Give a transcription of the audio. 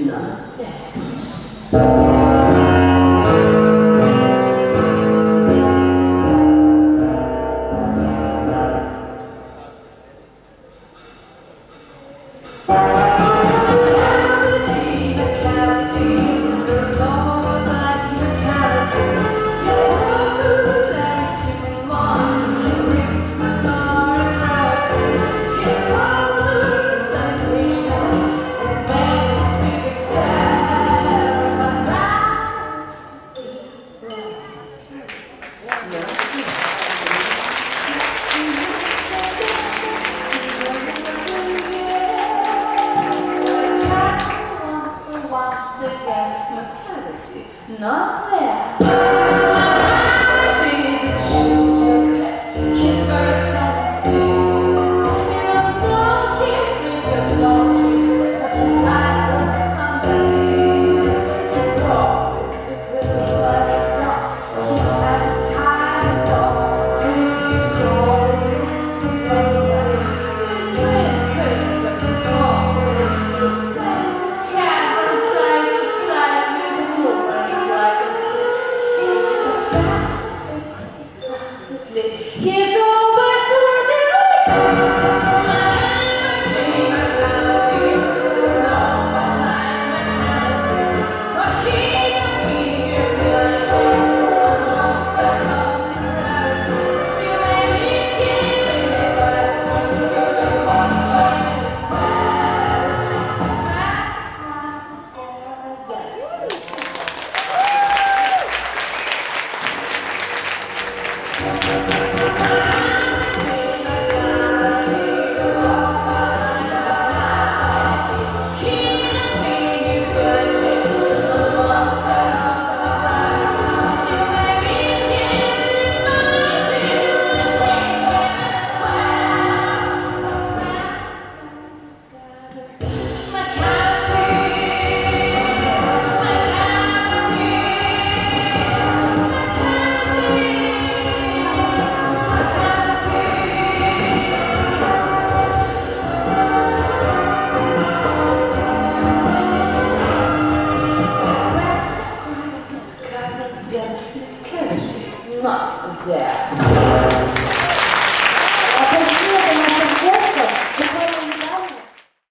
Not that. Not there. My days and shoes are cut. Kiss for eternity. And I'm walking with your soul. Cause his eyes are somebody. His broad is the blue like rock. His head is high and low. His call is testimony. His whiskers are gold. His sweat is a scandal side to side with the woman's like a he's always working my melody, there's no one like my melody. For he's a figure flashing, a monster of depravity. You may be killing it, but I thought you were funky in the square. Back is there not there.